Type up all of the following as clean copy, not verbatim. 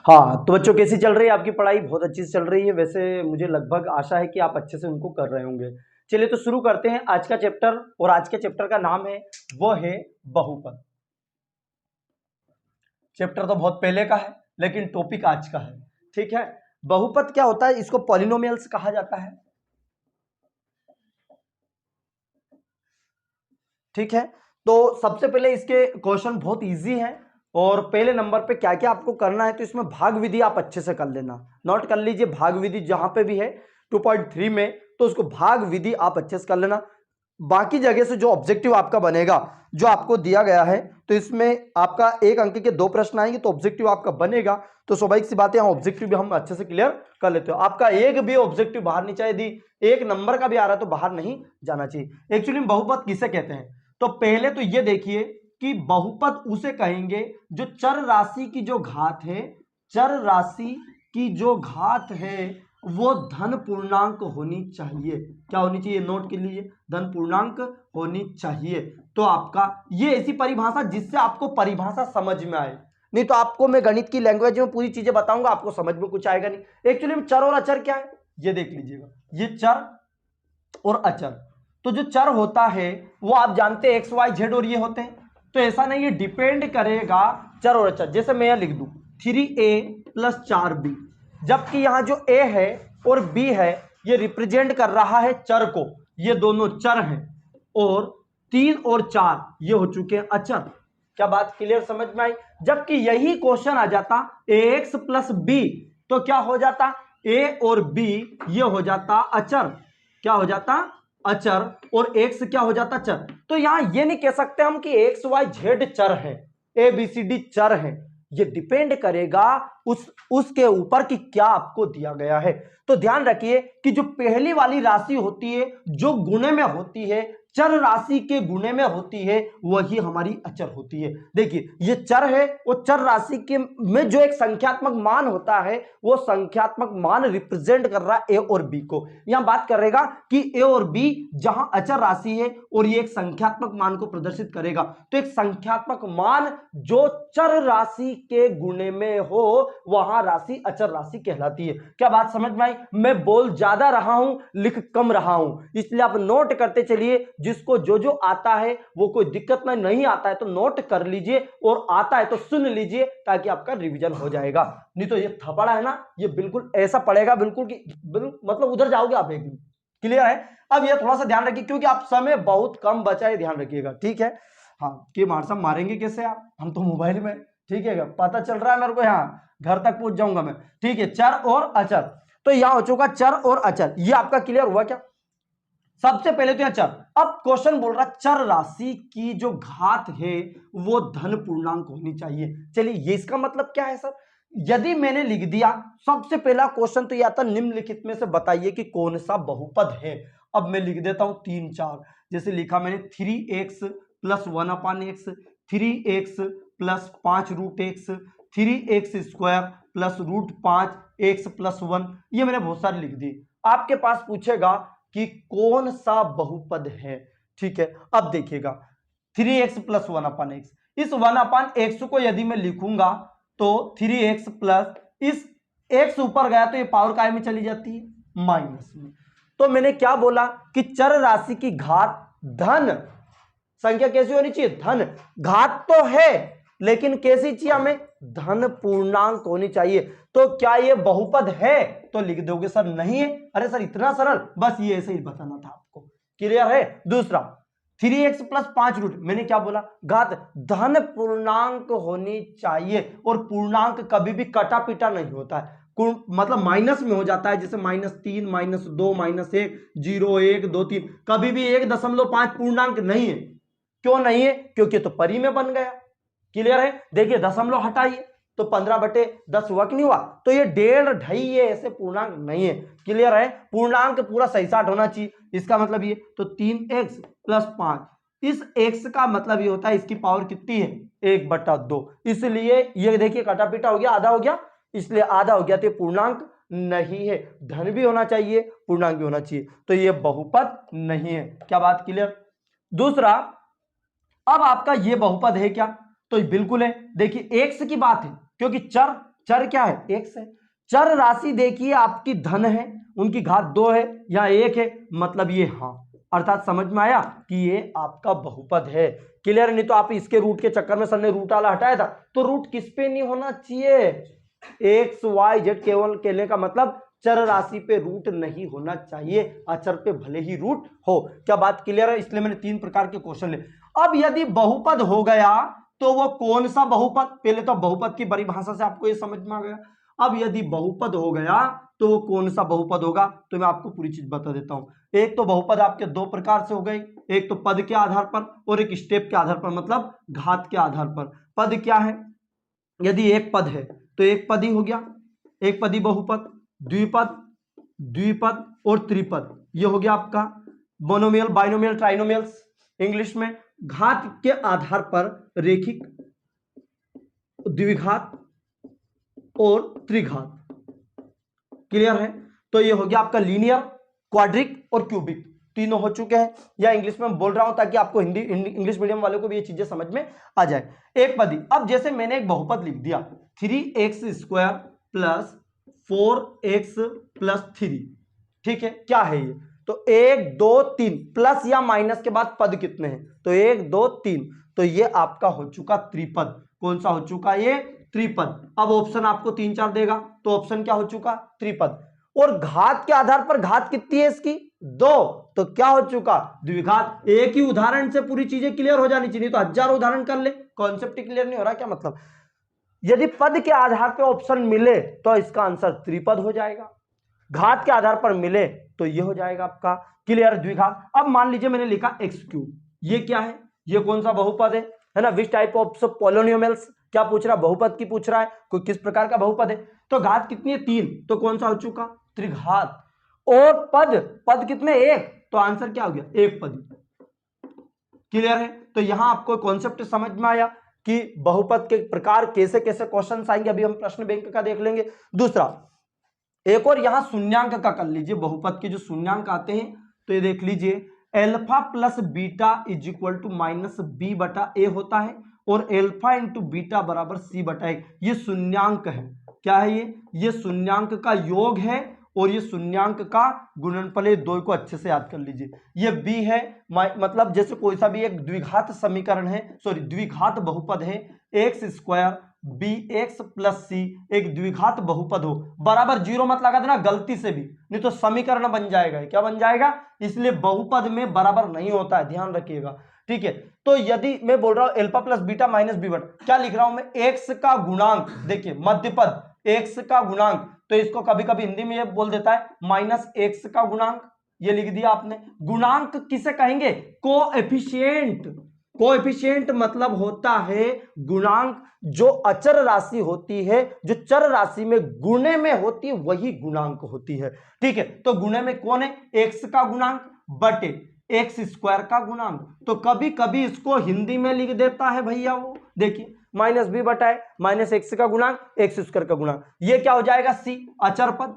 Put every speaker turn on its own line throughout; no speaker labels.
हाँ तो बच्चों कैसी चल रही है आपकी पढ़ाई? बहुत अच्छी से चल रही है। वैसे मुझे लगभग आशा है कि आप अच्छे से उनको कर रहे होंगे। चलिए तो शुरू करते हैं आज का चैप्टर, और आज के चैप्टर का नाम है वो है बहुपद। चैप्टर तो बहुत पहले का है लेकिन टॉपिक आज का है, ठीक है। बहुपद क्या होता है? इसको पॉलिनोमियल्स कहा जाता है, ठीक है। तो सबसे पहले इसके क्वेश्चन बहुत इजी है, और पहले नंबर पे क्या क्या आपको करना है तो इसमें भाग विधि आप अच्छे से कर लेना, नोट कर लीजिए। भाग विधि जहां पे भी है 2.3 में, तो उसको भाग विधि आप अच्छे से कर लेना। बाकी जगह से जो ऑब्जेक्टिव आपका बनेगा, जो आपको दिया गया है, तो इसमें आपका 1 अंक के 2 प्रश्न आएंगे, तो ऑब्जेक्टिव आपका बनेगा। तो स्वाभाविक सी बात है, ऑब्जेक्टिव भी हम अच्छे से क्लियर कर लेते हो। आपका एक भी ऑब्जेक्टिव बाहर नहीं चाहिए, दी 1 नंबर का भी आ रहा है तो बाहर नहीं जाना चाहिए। एक्चुअली बहुपद किसे कहते हैं? तो पहले तो ये देखिए कि बहुपद उसे कहेंगे जो चर राशि की जो घात है, चर राशि की जो घात है वो धन पूर्णांक होनी चाहिए। क्या होनी चाहिए? नोट के लिए, धन पूर्णांक होनी चाहिए। तो आपका ये ऐसी परिभाषा जिससे आपको परिभाषा समझ में आए, नहीं तो आपको मैं गणित की लैंग्वेज में पूरी चीजें बताऊंगा, आपको समझ में कुछ आएगा नहीं। एक्चुअली में चर और अचर क्या है ये देख लीजिएगा, ये चर और अचर। तो जो चर होता है वो आप जानते हैं एक्स वाई जेड और ये होते हैं, तो ऐसा नहीं, ये डिपेंड करेगा चर और अचर। जैसे मैं यह लिख दूं 3a + 4b, जबकि यहां जो a है और b है ये रिप्रेजेंट कर रहा है चर को, ये दोनों चर हैं, और 3 और 4 ये हो चुके हैं अचर। क्या बात क्लियर समझ में आई? जबकि यही क्वेश्चन आ जाता ax + b, तो क्या हो जाता? a और b ये हो जाता अचर। क्या हो जाता? अचर। और x क्या हो जाता? चर। तो यहां ये नहीं कह सकते हम कि x y z चर है, a b c d चर है। ये डिपेंड करेगा उसके ऊपर कि क्या आपको दिया गया है। तो ध्यान रखिए कि जो पहली वाली राशि होती है जो गुणे में होती है, चर राशि के गुणे में होती है, वही हमारी अचर होती है। देखिए ये चर है, वो चर राशि के में जो एक संख्यात्मक मान होता है, वो संख्यात्मक मान रिप्रेजेंट कर रहा है ए और बी को। यहां बात करेगा कि ए और बी जहां अचर राशि है और ये एक संख्यात्मक मान को प्रदर्शित करेगा, तो एक संख्यात्मक मान जो चर राशि के गुणे में हो वहां राशि अचर राशि कहलाती है। क्या बात समझ में आई? मैं बोल ज्यादा रहा हूं, लिख कम रहा हूं, इसलिए आप नोट करते चलिए। जिसको जो जो आता है वो कोई दिक्कत नहीं आता है तो नोट कर लीजिए, और आता है तो सुन लीजिए, ताकि आपका रिवीजन हो जाएगा। नहीं तो ये थपड़ा है ना, ये बिल्कुल ऐसा पड़ेगा बिल्कुल कि मतलब उधर जाओगे आप एक दिन। क्लियर है? अब ये थोड़ा सा ध्यान रखिए क्योंकि आप समय बहुत कम बचा है, ध्यान रखिएगा, ठीक है। हाँ कि मार साहब मारेंगे कैसे आप? हम तो मोबाइल में, ठीक है, पता चल रहा है मेरे को, यहाँ घर तक पहुंच जाऊंगा मैं, ठीक है। चर और अचर, तो यहां हो चुका चर और अचर, ये आपका क्लियर हुआ क्या? सबसे पहले तो यहां चर। अब क्वेश्चन बोल रहा चर राशि की जो घात है वो धन पूर्णांक होनी चाहिए। चलिए ये इसका मतलब क्या है सर? यदि मैंने लिख दिया, सबसे पहला क्वेश्चन तो यह आता निम्नलिखित में से बताइए कि कौन सा बहुपद है। अब मैं लिख देता हूं 3 4, जैसे लिखा मैंने 3x + 1/x, 3x + 5√x, 3x² + √5x + 1, ये मैंने बहुत सारे लिख दिए। आपके पास पूछेगा कि कौन सा बहुपद है, ठीक है। अब देखिएगा 3x + 1/x, इस 1/x को यदि मैं लिखूंगा तो 3x प्लस इस x ऊपर गया तो ये पावर काय में चली जाती है? माइनस में। तो मैंने क्या बोला कि चर राशि की घात धन, संख्या कैसी होनी चाहिए? धन। घात तो है लेकिन कैसी चाहिए हमें? धन पूर्णांक होनी चाहिए। तो क्या ये बहुपद है? तो लिख दोगे सर नहीं है। अरे सर इतना सरल, बस ये ऐसे ही बताना था आपको। क्लियर है? दूसरा 3x + 5√, मैंने क्या बोला? घात। धन पूर्णांक होनी चाहिए, और पूर्णांक कभी भी कटा पिटा नहीं होता है, मतलब माइनस में हो जाता है, जैसे -3, -2, -1, 0, 1, 2, 3, कभी भी 1.5 पूर्णांक नहीं है। क्यों नहीं है? क्योंकि तो परी में बन गया। क्लियर है? देखिए दशमलव हटाइए तो 15/10 हुआ कि नहीं हुआ? तो ये 1.5 2.5 ये ऐसे पूर्णांक नहीं है। क्लियर है? पूर्णांक पूरा सही साठ होना चाहिए। इसका मतलब ये तो 3x + 5, इस x का मतलब ये होता है इसकी पावर कितनी है? 1/2। इसलिए ये देखिए कटा पिटा हो गया, आधा हो गया, इसलिए आधा हो गया, तो ये पूर्णांक नहीं है। धन भी होना चाहिए, पूर्णांक भी होना चाहिए, तो ये बहुपद नहीं है। क्या बात क्लियर? दूसरा, अब आपका ये बहुपद है क्या? तो बिल्कुल है। देखिए x की बात है क्योंकि चर चर क्या है, x है। चर राशि देखिए आपकी धन है, उनकी घात 2 है या 1 है, मतलब ये हाँ, अर्थात समझ में आया कि ये आपका बहुपद है। क्लियर? नहीं तो आप इसके रूट के चक्कर में सर ने रूट वाला हटाया था, तो रूट किस पे नहीं होना चाहिए, एक्स वाई जेड, केवल कहने का मतलब चर राशि पे रूट नहीं होना चाहिए, अचर पे भले ही रूट हो। क्या बात क्लियर है? इसलिए मैंने 3 प्रकार के क्वेश्चन ले। अब यदि बहुपद हो गया तो वो कौन सा बहुपद, पहले तो बहुपद की परिभाषा से आपको ये समझ में आ गया। अब यदि बहुपद हो गया तो वो कौन सा बहुपद होगा, तो मैं आपको पूरी चीज बता देता हूं। एक तो बहुपद आपके 2 प्रकार से हो गए, एक तो पद के आधार पर और एक स्टेप के आधार पर, मतलब घात के आधार पर। पद क्या है, यदि एक पद है तो एक पद ही हो गया, एक पदी बहुपद, द्विपद, द्विपद और त्रिपद, ये हो गया आपका मोनोमियल, बाइनोमियल, ट्राइनोमियल्स इंग्लिश में। घात के आधार पर रेखिक, द्विघात और त्रिघात। क्लियर है? तो ये हो गया आपका लीनियर, क्वाड्रिक और क्यूबिक, तीनों हो चुके हैं। या इंग्लिश में बोल रहा हूं ताकि आपको हिंदी इंग्लिश मीडियम वालों को भी ये चीजें समझ में आ जाए। एक पदी, अब जैसे मैंने एक बहुपद लिख दिया 3x² प्लस 4x प्लस 3, ठीक है, क्या है ये, तो 1 2 3 प्लस या माइनस के बाद पद कितने हैं, तो 1 2 3, तो ये आपका हो चुका त्रिपद। कौन सा हो चुका, ये त्रिपद। अब ऑप्शन आपको 3 4 देगा, तो ऑप्शन क्या हो चुका, त्रिपद। और घात के आधार पर घात कितनी है इसकी, 2, तो क्या हो चुका, द्विघात। एक ही उदाहरण से पूरी चीजें क्लियर हो जानी चाहिए, तो हजारों उदाहरण कर ले, कॉन्सेप्ट क्लियर नहीं हो रहा क्या मतलब। यदि पद के आधार पर ऑप्शन मिले तो इसका आंसर त्रिपद हो जाएगा, घात के आधार पर मिले तो ये हो जाएगा आपका क्लियर, द्विघात। अब मान लीजिए मैंने लिखा x3, ये क्या है, ये कौन सा बहुपद है ना, विच टाइप ऑफ पॉलिनोमियल्स, क्या पूछ रहा, बहुपद की पूछ रहा है, कोई किस प्रकार का बहुपद है। तो घात कितनी है, 3, तो कौन सा हो चुका, त्रिघात। और पद, पद कितने, 1, तो आंसर क्या हो गया, एक पद। क्लियर है? तो यहां आपको कॉन्सेप्ट समझ में आया कि बहुपद के प्रकार कैसे कैसे क्वेश्चन आएंगे, अभी हम प्रश्न बैंक का देख लेंगे। दूसरा, एक और यहां शून्यांक का कर लीजिए, बहुपद के जो शून्यांक आते हैं, तो ये देख लीजिए, alpha plus beta is equal to minus b बटा ए होता है, और एल्फा इंटू बीटा बराबर सी बटा ए, ये शून्यांक है। क्या है ये शून्यांक का योग है और ये शून्यांक का गुणनफल है। दो को अच्छे से याद कर लीजिए। ये बी है, मतलब जैसे कोई सा भी एक द्विघात समीकरण है, सॉरी द्विघात बहुपद है, x² bx प्लस सी एक द्विघात बहुपद हो, बराबर 0 मत लगा देना गलती से भी, नहीं तो समीकरण बन जाएगा। क्या बन जाएगा? इसलिए बहुपद में बराबर नहीं होता है, ध्यान रखिएगा, ठीक है। तो यदि मैं बोल रहा हूं alpha plus beta minus b बटा, क्या लिख रहा हूं मैं, एक्स का गुणांक, देखिए मध्यपद एक्स का गुणांक, तो इसको कभी कभी हिंदी में ये बोल देता है माइनस एक्स का गुणांक, ये लिख दिया आपने। गुणांक किसे कहेंगे? कोएफिशिएंट। कोएफिशिएंट मतलब होता है गुणांक, जो अचर राशि होती है, जो चर राशि में गुणे में होती है, वही गुणांक होती है, ठीक है। तो गुणे में कौन है? एक्स का गुणांक बटे x² का गुणांक। तो कभी कभी इसको हिंदी में लिख देता है भैया वो, देखिए माइनस बी बटा है माइनस एक्स का गुणांक x² का गुणांक, ये क्या हो जाएगा, सी अचर पद,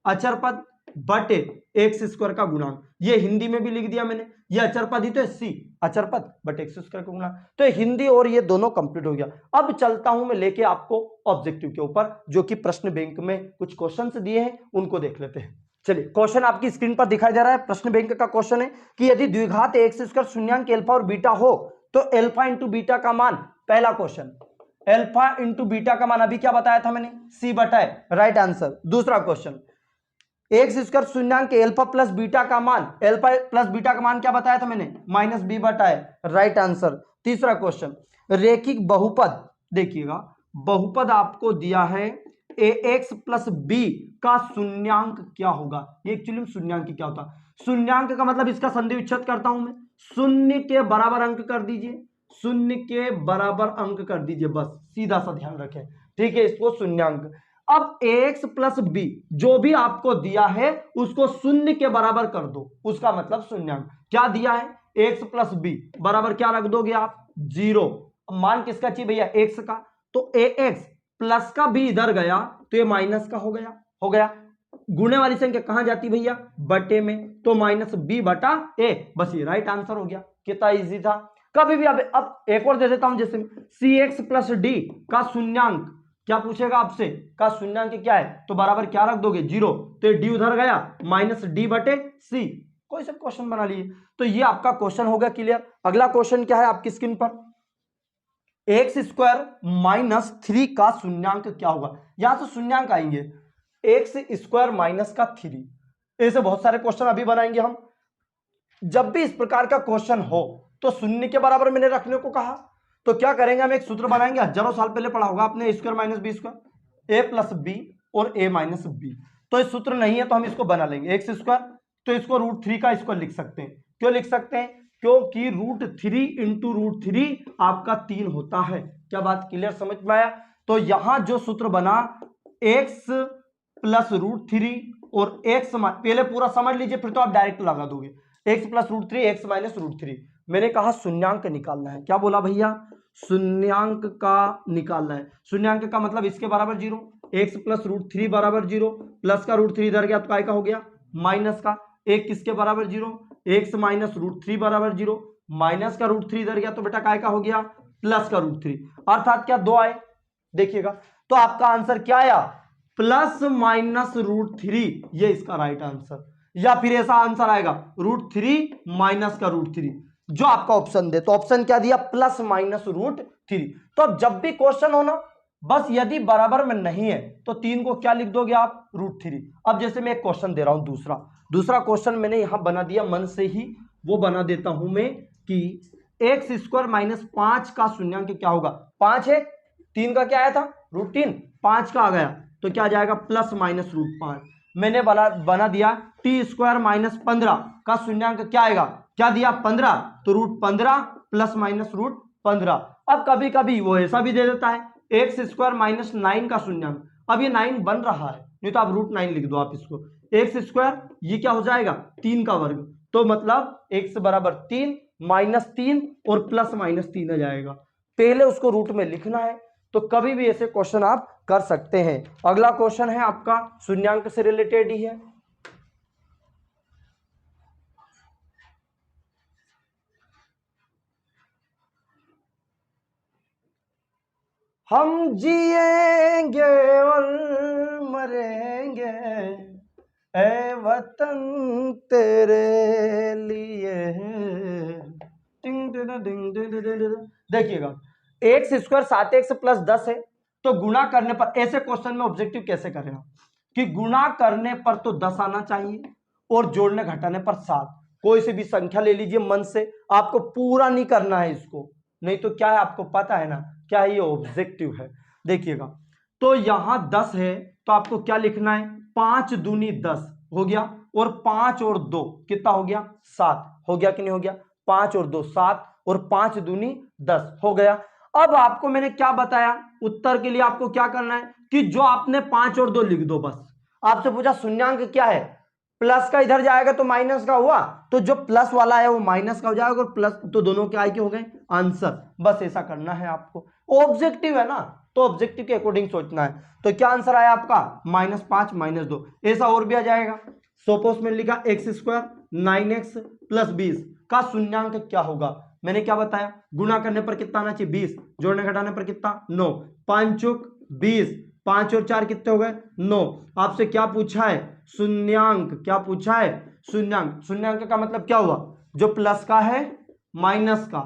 अचर पद बटे x² का गुणांक। ये हिंदी में भी लिख दिया मैंने, ये अचर पद ही तो है, सी अचर पद बटे x² का गुणांक। तो हिंदी और ये दोनों कंप्लीट हो गया। अब चलता हूं मैं लेके आपको ऑब्जेक्टिव के ऊपर, जो कि प्रश्न बैंक में कुछ क्वेश्चंस दिए हैं, उनको देख लेते हैं। चलिए, क्वेश्चन आपकी स्क्रीन पर दिखाई दे रहा है। प्रश्न बैंक का क्वेश्चन है कि यदि द्विघात x² शून्यांक अल्फा और बीटा हो तो अल्फा इंटू बीटा का मान, पहला क्वेश्चन अल्फा इंटू बीटा का मान अभी क्या बताया था मैंने, सी बटा है, राइट आंसर। दूसरा क्वेश्चन x² शून्यांक अल्फा प्लस बीटा का मान, अल्फा प्लस बीटा का मान क्या बताया था मैंने, माइनस बी बटा है, राइट आंसर। तीसरा क्वेश्चन रेखिक बहुपद, देखिएगा बहुपद आपको दिया है ax प्लस बी का शून्यांक क्या होगा। ये एक्चुअली में शून्यांक क्या होता है, शून्यांक का मतलब इसका संधि विच्छेद करता हूं मैं, शून्य के बराबर अंक कर दीजिए, शून्य के बराबर अंक कर दीजिए, बस सीधा सा ध्यान रखें, ठीक है, इसको शून्यांक। अब ax प्लस बी जो भी आपको दिया है उसको शून्य के बराबर कर दो, उसका मतलब शून्यांक। क्या दिया है, x प्लस बी बराबर क्या रख दोगे आप, 0। मान किसका चाहिए भैया, x का, तो ax प्लस का b इधर गया तो ये माइनस का हो गया। गुणे वाली संख्या कहां जाती भैया, बटे में, तो माइनस बी बटा ए, बस ये राइट आंसर हो गया। कितना इजी था। कभी भी अब एक और दे देता हूं, जैसे सी एक्स प्लस डी का शून्यांक, क्या पूछेगा आपसे का शून्यांक क्या है, तो बराबर क्या रख दोगे 0, तो डी उधर गया माइनस डी बटे सी, कोई सा क्वेश्चन बना लिए। तो ये आपका क्वेश्चन हो गया क्लियर। अगला क्वेश्चन क्या है आपकी स्क्रीन पर, एक्स स्क्वायर माइनस 3 का शून्यांक क्या होगा। यहां से शून्यांक आएंगे एक्स स्क्वायर माइनस का 3, ऐसे बहुत सारे क्वेश्चन अभी बनाएंगे हम। जब भी इस प्रकार का क्वेश्चन हो तो शून्य के बराबर मैंने रखने को कहा, तो क्या करेंगे हम एक सूत्र बनाएंगे, हजारों साल पहले पढ़ा होगा आपने, ए स्क्वायर माइनस बी स्क्वायर, ए प्लस बी और ए माइनस बी। तो इस सूत्र नहीं है तो हम इसको बना लेंगे एक्स स्क्वायर, तो इसको √3 का स्क्वायर लिख सकते हैं। क्यों लिख सकते हैं, क्योंकि √3 इंटू √3 आपका 3 होता है। क्या बात क्लियर समझ में आया। तो यहां जो सूत्र बना एक्स प्लस √3 और एक्स, पहले पूरा समझ लीजिए फिर तो आप डायरेक्ट लगा दोगे, एक्स प्लस √3 एक्स माइनस √3। मैंने कहा शून्यांक निकालना है, क्या बोला भैया, शून्यांक का निकालना है। शून्यांक का मतलब इसके बराबर 0, एक्स प्लस √3 बराबर 0, प्लस का √3 इधर गया तो काय का हो गया माइनस का, एक किसके बराबर 0, एक्स माइनस √3 बराबर 0, माइनस का √3 इधर गया तो बेटा काय का हो गया प्लस का √3, अर्थात क्या 2 आए, देखिएगा। तो आपका आंसर क्या आया, प्लस माइनस √3, ये इसका राइट आंसर। या फिर ऐसा आंसर आएगा √3 माइनस का √3, जो आपका ऑप्शन दे। तो ऑप्शन क्या दिया, प्लस माइनस √3। तो अब जब भी क्वेश्चन हो ना, बस यदि बराबर में नहीं है तो 3 को क्या लिख दोगे आप √3। अब जैसे मैं एक क्वेश्चन दे रहा हूं, दूसरा क्वेश्चन मैंने यहां बना दिया मन से ही, वो बना देता हूं मैं कि एक्स स्क्वायर माइनस 5 का शून्यांक क्या होगा। 5 है, 3 का क्या आया था √3, 5 का आ गया तो क्या आ जाएगा प्लस माइनस √5। मैंने बना दिया टी स्क्वायर माइनस 15 का शून्यांक क्या आएगा, क्या दिया 15, तो √15 प्लस माइनस √15। अब कभी कभी वो ऐसा भी दे देता है एक्स स्क्वायर माइनस 9 का शून्यांक, अब ये 9 बन रहा है, नहीं तो आप √9 लिख दो आप इसको, एक्स स्क्वायर ये क्या हो जाएगा 3 का वर्ग, तो मतलब एक्स बराबर 3 माइनस 3 और प्लस माइनस 3 आ जाएगा। पहले उसको रूट में लिखना है, तो कभी भी ऐसे क्वेश्चन आप कर सकते हैं। अगला क्वेश्चन है आपका शून्यांक से रिलेटेड ही है। हम जिएंगे और मरेंगे ए वतन तेरे लिए। देखिएगा एक्स स्क्वायर 7x प्लस 10 है, तो गुणा करने पर, ऐसे क्वेश्चन में ऑब्जेक्टिव कैसे करेगा कि गुणा करने पर तो 10 आना चाहिए और जोड़ने घटाने पर 7। कोई से भी संख्या ले लीजिए मन से, आपको पूरा नहीं करना है इसको, नहीं तो क्या है आपको पता है ना क्या ये ऑब्जेक्टिव है। देखिएगा तो यहां 10 है तो आपको क्या लिखना है, 5 दूनी 10 हो गया, और 5 और 2 कितना हो गया 7 हो गया कि नहीं हो गया, 5 और 2 7 और 5 दूनी 10 हो गया। अब आपको मैंने क्या बताया, उत्तर के लिए आपको क्या करना है कि जो आपने 5 और 2 लिख दो बस। आपसे पूछा शून्यांक क्या है, प्लस का इधर जाएगा तो माइनस का हुआ, तो जो प्लस वाला है वो माइनस का हो जाएगा, और प्लस तो दोनों के आए के हो गए आंसर। बस ऐसा करना है आपको, ऑब्जेक्टिव है ना तो ऑब्जेक्टिव के अकॉर्डिंग सोचना है। तो क्या आंसर आया आपका -5 -2, ऐसा और भी आ जाएगा। सपोज में लिखा एक्स स्क्वायर 9x प्लस 20 का शून्यांक क्या होगा। मैंने क्या बताया, गुणा करने पर कितना आना चाहिए 20, जोड़ने घटाने पर कितना 9, 5 चौक 20, 5 और 4 कितने हो गए 9। आपसे क्या पूछा है शून्यांक, क्या पूछा है शून्यांक। शून्यांक का मतलब क्या हुआ, जो प्लस का है माइनस का,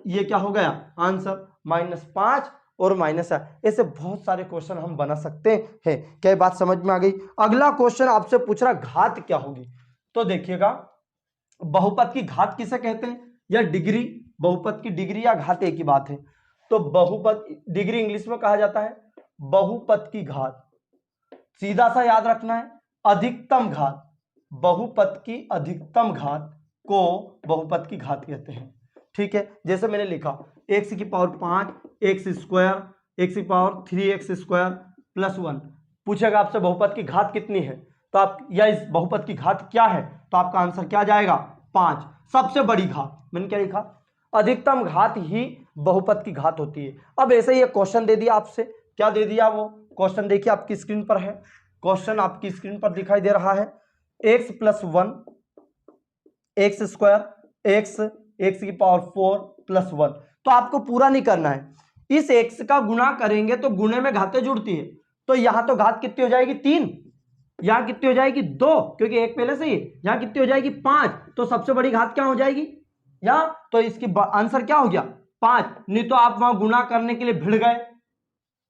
ये क्या हो गया आंसर -5 और माइनस है। ऐसे बहुत सारे क्वेश्चन हम बना सकते हैं। क्या बात समझ में आ गई। अगला क्वेश्चन आपसे पूछ रहा घात क्या होगी। तो देखिएगा बहुपद की घात किसे कहते हैं, या डिग्री, बहुपद की डिग्री या घात एक ही बात है। तो बहुपद डिग्री इंग्लिश में कहा जाता है बहुपद की घात, सीधा सा याद रखना है अधिकतम घात, बहुपद की अधिकतम घात को बहुपद की घात कहते हैं। ठीक है, जैसे मैंने लिखा x की पावर 5 एक्स स्क्वायर, x की पावर 3x स्क्वायर प्लस 1। पूछेगा आपसे बहुपद की घात कितनी है, तो आप या इस बहुपद की घात क्या है, तो आपका आंसर क्या जाएगा 5। सबसे बड़ी घात, मैंने क्या लिखा अधिकतम घात ही बहुपद की घात होती है। अब ऐसे ही एक क्वेश्चन दे दिया आपसे, क्या दे दिया वो क्वेश्चन देखिए आपकी स्क्रीन पर है, क्वेश्चन आपकी स्क्रीन पर दिखाई दे रहा है x plus 1 x square x की पावर 4 प्लस 1। तो आपको पूरा नहीं करना है, इस x का गुणा करेंगे तो गुणे में घातें जुड़ती है, तो यहां तो घात कितनी हो जाएगी 3, यहां कितनी हो जाएगी 2 क्योंकि एक पहले से ही, यहां कितनी हो जाएगी 5, तो सबसे बड़ी घात क्या हो जाएगी यहां, तो इसकी आंसर क्या हो गया 5। नहीं तो आप वहां गुणा करने के लिए भिड़ गए,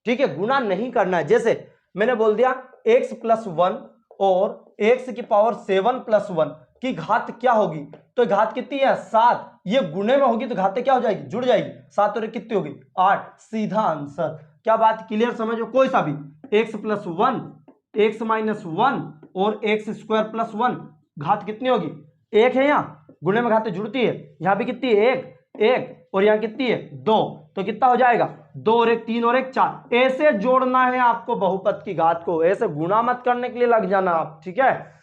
ठीक है, गुणा नहीं करना है। जैसे मैंने बोल दिया x प्लस 1 और x की पावर 7 प्लस 1 की घात क्या होगी, तो घात कितनी है 7, ये गुणे में होगी तो घातें क्या हो जाएगी जुड़ जाएगी, 7 और 1 कितनी होगी 8, सीधा आंसर। क्या बात क्लियर समझो, कोई सा भी x प्लस 1, x माइनस 1 और x स्क्वायर प्लस 1 घात कितनी होगी 1 है, यहाँ गुणे में घातें जुड़ती है, यहाँ भी कितनी है 1 और यहाँ कितनी है 2, तो कितना हो जाएगा 2 और 1 3 और 1 4। ऐसे जोड़ना है आपको बहुपद की घात को, ऐसे गुणा मत करने के लिए लग जाना आप, ठीक है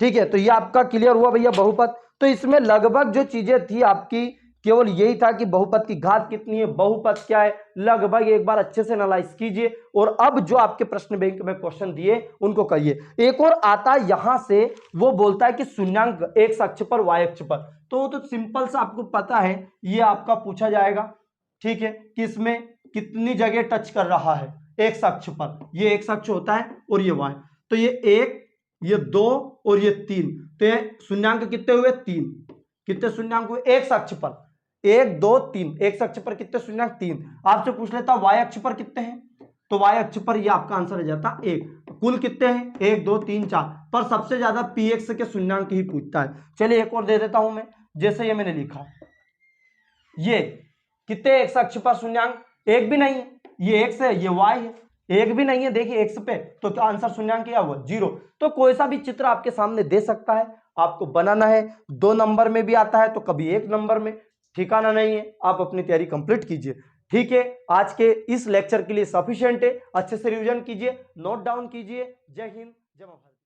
ठीक है। तो ये आपका क्लियर हुआ भैया बहुपद। तो इसमें लगभग जो चीजें थी आपकी केवल यही था कि बहुपद की घात कितनी है, बहुपद क्या है, लगभग एक बार अच्छे से एनालाइज कीजिए और अब जो आपके प्रश्न बैंक में क्वेश्चन दिए उनको करिए। एक और आता यहां से, वो बोलता है कि शून्यांक एक्स अक्ष पर वाई अक्ष पर, तो वो तो सिंपल सा आपको पता है, ये आपका पूछा जाएगा, ठीक है, कि इसमें कितनी जगह टच कर रहा है एक्स अक्ष पर, ये एक्स अक्ष होता है और ये वाई, तो ये 1 ये 2 और ये 3, तो ये शून्यांक कितने हुए 3, कितने शून्यांक हुए एक्स अक्ष पर 1 2 3, एक्स अक्ष पर कितने शून्यांक 3। आपसे पूछ लेता वाई अक्ष पर कितने हैं, तो वाई अक्ष पर ये आपका आंसर हो जाता 1। कुल कितने हैं 1 2 3 4, पर सबसे ज्यादा px के शून्यांक ही पूछता है। चलिए एक और दे देता हूं मैं, जैसे ये मैंने लिखा, ये कितने एक्स अक्ष पर शून्यांक, एक भी नहीं है, ये एक्स है ये वाई है, एक भी नहीं है देखिए एक्स पे, तो क्या आंसर शून्यांक क्या हुआ 0। तो कोई सा भी चित्र आपके सामने दे सकता है, आपको बनाना है, 2 नंबर में भी आता है तो कभी 1 नंबर में, ठिकाना नहीं है, आप अपनी तैयारी कंप्लीट कीजिए, ठीक है। आज के इस लेक्चर के लिए सफिशिएंट है, अच्छे से रिवीजन कीजिए, नोट डाउन कीजिए। जय हिंद जय भारत।